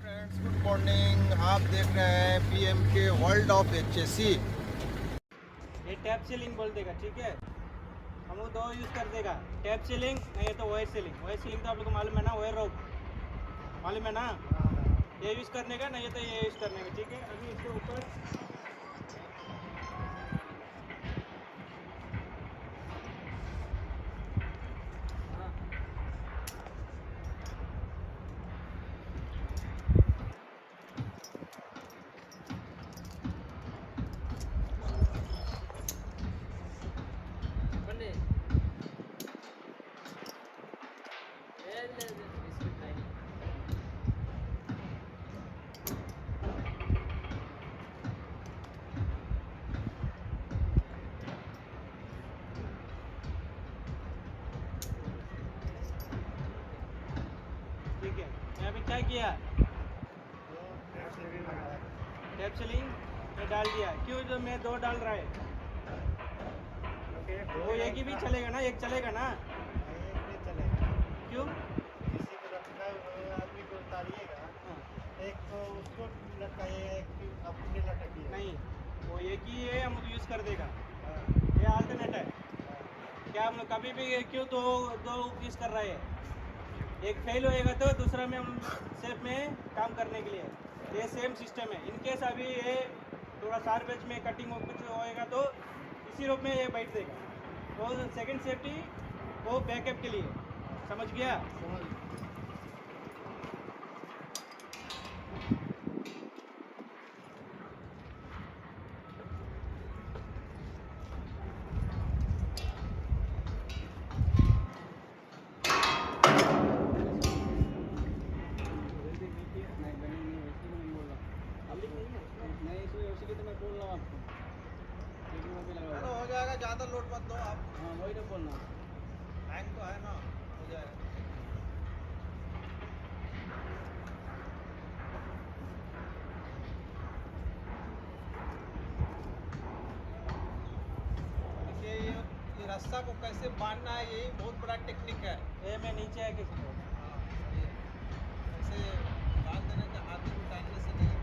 Friends, good morning. आप देख रहे हैं पीएम के वर्ल्ड ऑफ एचएससी। ये टैप सीलिंग बोल देगा, ठीक है। हम लोग दो यूज़ कर देगा, टैप सीलिंग नहीं तो वायर सीलिंग। वायर सीलिंग तो आप लोग को मालूम है ना, वायर रोप मालूम है ना। ये यूज़ करने का नहीं तो ये यूज़ करने का, ठीक है। अभी इसके ऊपर बने ठीक है। मैं अभी क्या किया, टैप सीलिंग में डाल दिया। क्यों जो मैं दो डाल रहा है, वो एक ही भी चलेगा ना, एक चलेगा ना। क्यों? किसी को रखना है वो आदमी को उतारिएगा, हाँ, एक तो उसको लटकाइएगा, एक अपने लटकिए। नहीं, वो एक ही है, हम लोग यूज़ कर देगा। हाँ, ये अल्टरनेट है हाँ, क्या, हम लोग कभी भी क्यों दो दो यूज़ कर रहे हैं। एक फेल होएगा तो दूसरा में हम सेफ में काम करने के लिए ये सेम सिस्टम है। इनकेस अभी ये थोड़ा शार्प एज में कटिंग हो कुछ होएगा तो इसी रूप में ये बैठ देगा। तो सेकंड सेफ्टी वो बैकअप के लिए, समझ गया। समझ। चलो हो जाएगा, ज़्यादा लोड मत दो आप। वही तो बोलना। हैंग तो है ना, हो जाएगा। देखिए ये रास्ता को कैसे बांधना है, यही बहुत बड़ा टेक्निक है। ये मैं नीचे है किसी को हाँ, ये ऐसे बांध देने का हाथ में उठाने से नहीं मिलती।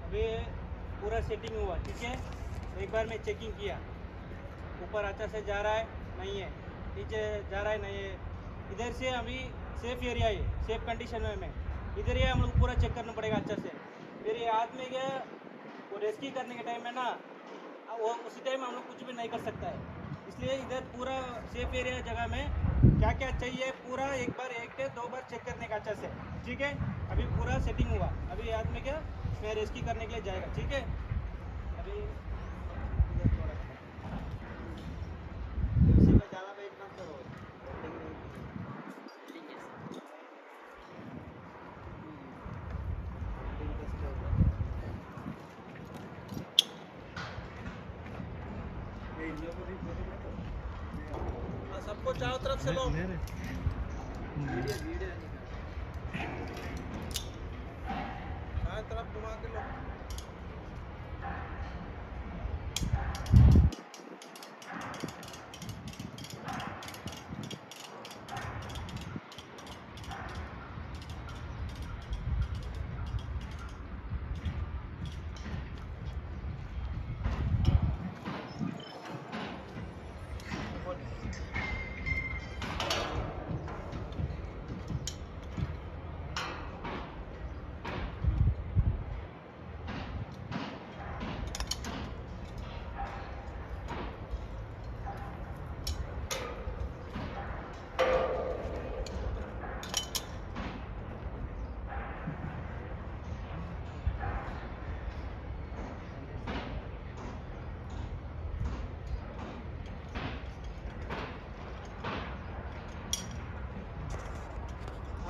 अभी पूरा सेटिंग हुआ, ठीक है। एक बार मैं चेकिंग किया, ऊपर अच्छा से जा रहा है नहीं है, नीचे जा रहा है नहीं है। इधर से अभी सेफ एरिया है, सेफ कंडीशन में मैं इधर ही हम लोग पूरा चेक करना पड़ेगा अच्छा से। फिर ये हाथ में क्या, वो रेस्क्यू करने के टाइम में ना, वो उसी टाइम हम लोग कुछ भी नहीं कर सकता है। इसलिए इधर पूरा सेफ एरिया जगह में क्या क्या चाहिए पूरा एक बार एक के दो बार चेक करने का अच्छा से, ठीक है। अभी पूरा सेटिंग हुआ, अभी हाथ में क्या मैं रेस्क्यू करने के लिए जाएगा, ठीक है। अभी इधर थोड़ा इसी में ज़्यादा वेट मत करो, वेल्डिंग नहीं की। को चारों तरफ से लो चारों तरफ घुमा के लो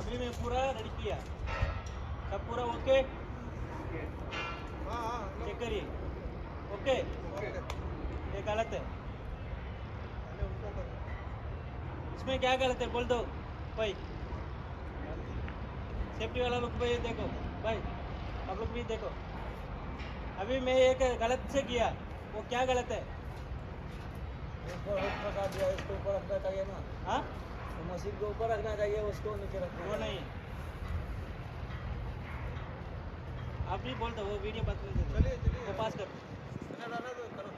अभी मैं पूरा रेडी किया सब पूरा ओके हाँ हाँ चेक करिए ओके ओके ये गलत है पहले उनको करो इसमें क्या गलत है बोल दो भाई सेफ्टी वाला लोग भाई देखो भाई आप लोग भी देखो अभी मैं एक गलत से किया वो क्या गलत है ऊपर फंसा दिया इसको ऊपर रखना चाहिए ना हाँ तो मशीन को ऊपर रखना चाहिए उसको नीचे रखना वो नहीं आप भी बोल दो वो वीडियो बंद कर दो चलिए चलिए वो पास कर चलिए रहने दो करो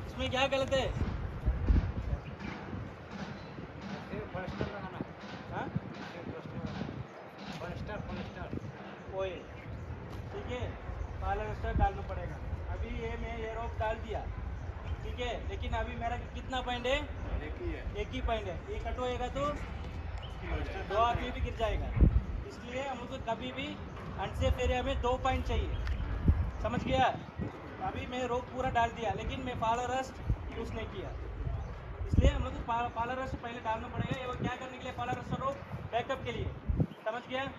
इसमें क्या गलत है फर्स्टर लगाना हाँ फर्स्टर ऑयल ठीक है पालक स्टार डालना पड़ेगा अभी ये मैं ये रोप डाल दिया ठीक है लेकिन अभी मेरा कितना पॉइंट है एक ही पॉइंट है ये कट होएगा तो दो आदमी भी गिर जाएगा इसलिए हम लोग को कभी भी अंत से फेरे हमें 2 पॉइंट चाहिए समझ गया अभी मैं रोप पूरा डाल दिया लेकिन मैं पालर रस्ट यूज़ नहीं किया इसलिए हम लोग को पालर रस्ट पहले डालना पड़ेगा ये वो क्या करने के लिए पालर रस्ट रोप बैकअप के लिए समझ गया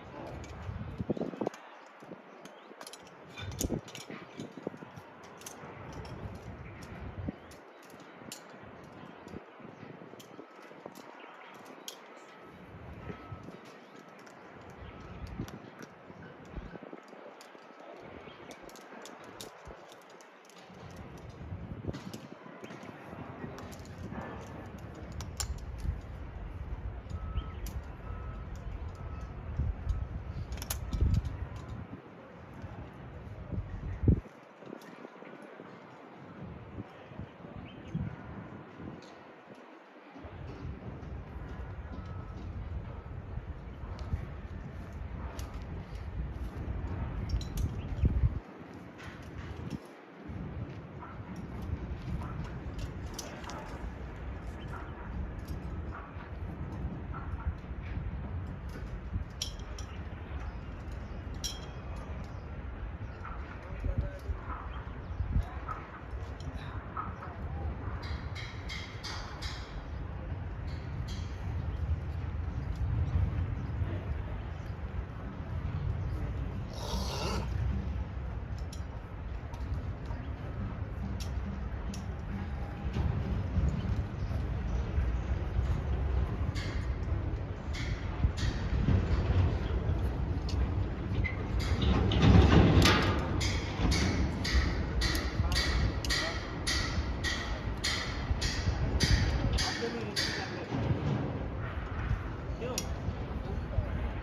क्यों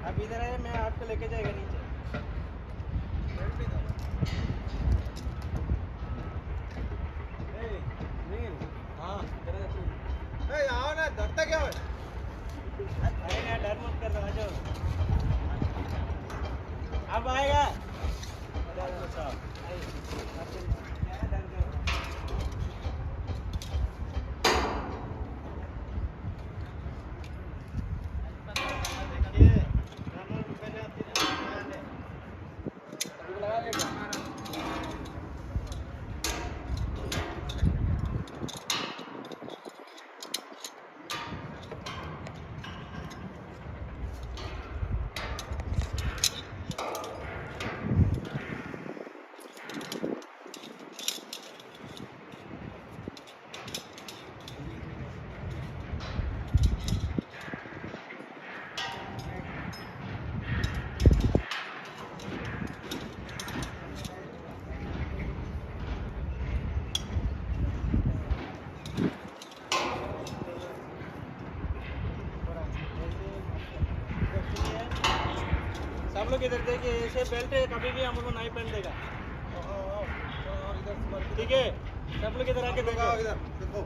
अब इधर है मैं आपको लेके जाएगा नीचे हाँ ए आओ ना डरता क्या है अरे यार डर मत कर रहा जो अब आएगा सब लोग इधर देखिए, ऐसे बेल्ट कभी भी हम लोग को नहीं पहन देगा, और इधर से मार के ठीक है? सब लोग इधर आके देखो देखो, इधर देखो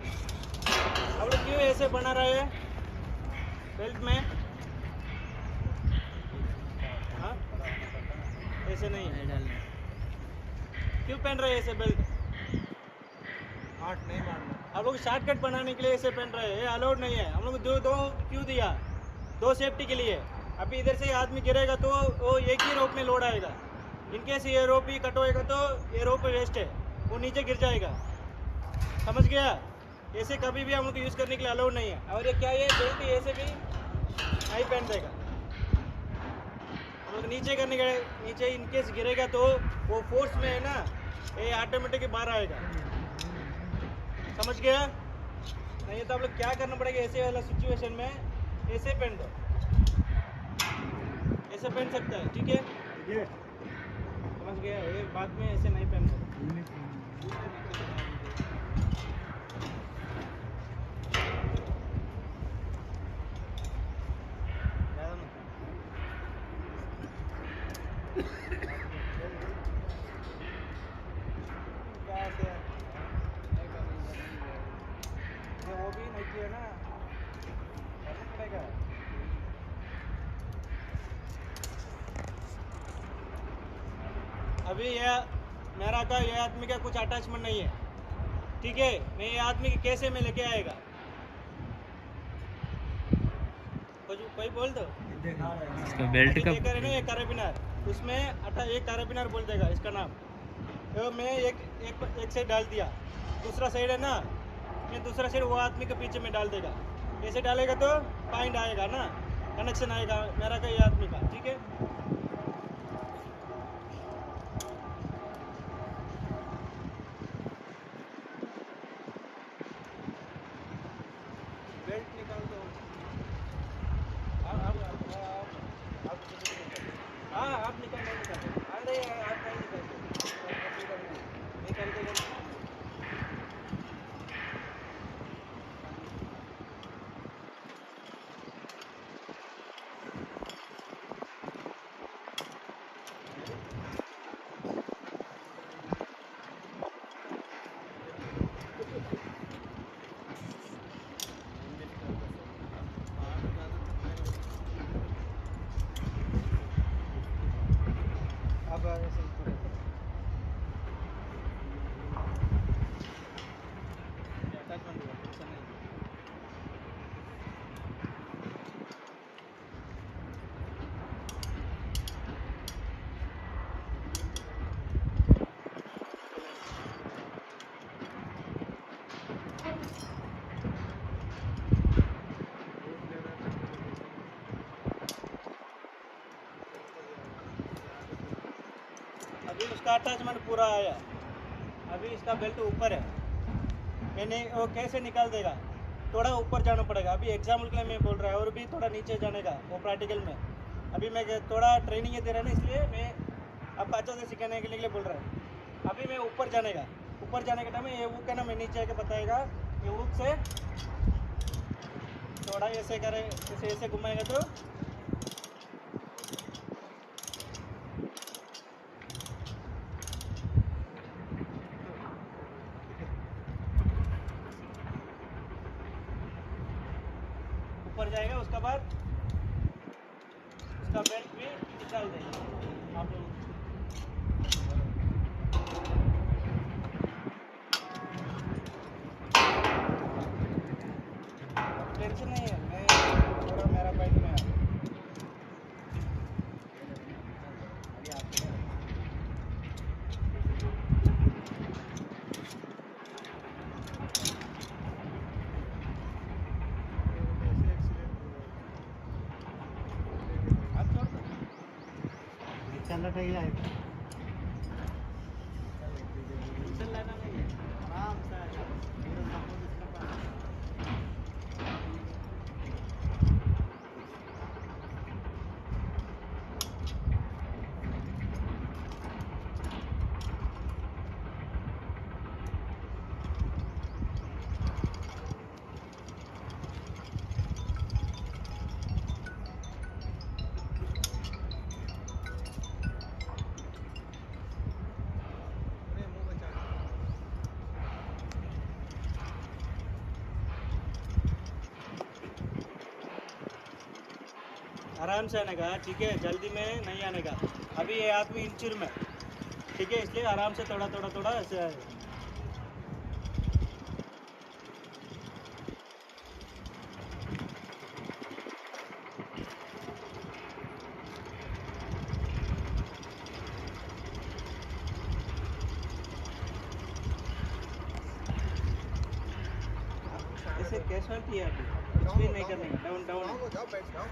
हम लोग क्यों ऐसे बना रहे हैं बेल्ट में? हाँ, ऐसे नहीं है, क्यों पहन रहे हैं ऐसे बेल्ट? आठ नहीं मारना आप लोग शॉर्टकट बनाने के लिए ऐसे पहन रहे हैं, ये अलाउड नहीं है। हम लोग दो दो क्यों दिया? दो सेफ्टी के लिए। अभी इधर से आदमी गिरेगा तो वो एक ही रोप में लोड आएगा, इनकेस ये रोप ही कट होएगा तो ये रोप वेस्ट है, वो नीचे गिर जाएगा, समझ गया? ऐसे कभी भी हम लोग यूज़ करने के लिए अलाउड नहीं है। और ये क्या है, बेल्ट ऐसे भी नहीं पहन देगा, हम लोग नीचे करने के नीचे इनकेस गिरेगा तो वो फोर्स में है ना, ये ऑटोमेटिक बाहर आएगा, समझ गया? नहीं तो आप लोग क्या करना पड़ेगा, ऐसे वाला सिचुएशन में ऐसे पहन दो, ऐसे पहन सकता है, ठीक है? ये समझ गया? ये बाद में ऐसे नहीं पहन दो। ज़्यादा मत। क्या से वो भी नहीं किया ना, करना पड़ेगा। अभी ये मेरा का ये आदमी का कुछ अटैचमेंट नहीं है, ठीक है? मैं ये आदमी के कैसे में लेके आएगा, कुछ कोई बोल दो। इसका बेल्ट का देखा है ना ये कैरेबिनर, उसमें एक कैरेबिनर बोल देगा इसका नाम, तो मैं एक साइड डाल दिया, दूसरा साइड है ना, मैं दूसरा साइड वो आदमी के पीछे में डाल देगा, ऐसे डालेगा तो पॉइंट आएगा ना, कनेक्शन आएगा मेरा का ये आदमी का, ठीक है? बेल्ट निकाल दो। हाँ आप निकाल अरे आप नहीं निकाल देगा। अब ऐसे इसको देखो। ये attachment हुआ, टेंशन नहीं। अभी उसका अटैचमेंट पूरा आया, अभी इसका बेल्ट ऊपर है, मैंने वो कैसे निकाल देगा, थोड़ा ऊपर जाना पड़ेगा। अभी एग्जाम्पल के लिए मैं बोल रहा है, और भी थोड़ा नीचे जाने का वो प्रैक्टिकल में। अभी मैं थोड़ा ट्रेनिंग दे रहा है ना, इसलिए मैं आपको अच्छा से सिखाने के लिए बोल रहा हूँ। अभी मैं ऊपर जाने के टाइम ये हुक है ना, मैं नीचे आके बताएगा, ये हुक से थोड़ा ऐसे करे, ऐसे घुमाएगा तो ऊपर जाएगा, उसके बाद उसका बेल्ट भी निकाल देंगे आप लोग। टेंशन नहीं है, मैं थोड़ा मेरा बाइक में है। आप छोड़ दो। चल रहा है चल लेना नहीं है, आराम से आएगा। पूरा सपोर्ट इसका पास। आराम से आने का, ठीक है, जल्दी में नहीं आने का। अभी ये आदमी इंचुर में, ठीक है, इसलिए आराम से थोड़ा थोड़ा थोड़ा ऐसे आएगा। ऐसे कैजुअलिटी है अभी, कुछ भी नहीं करना है, डाउन डाउन। जाओ जाओ, बैठ जाओ।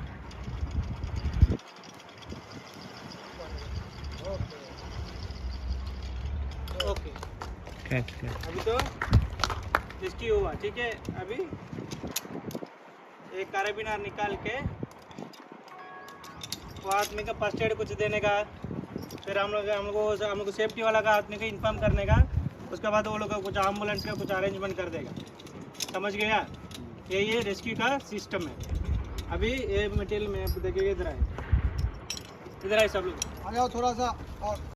ओके। ओके, कैच कैच अभी तो रिस्की हुआ, ठीक है। अभी एक कैरेबिनर निकाल के वो आदमी का फर्स्ट एड कुछ देने का, फिर हमको सेफ्टी वाला का आदमी को इन्फॉर्म करने का। उसके बाद वो लोग कुछ एम्बुलेंस का कुछ अरेंजमेंट कर देगा, समझ गया। ये रेस्क्यू का सिस्टम है। अभी ये मटेरियल में देखिए, इधर आए सब लोग। आ जाओ थोड़ा सा और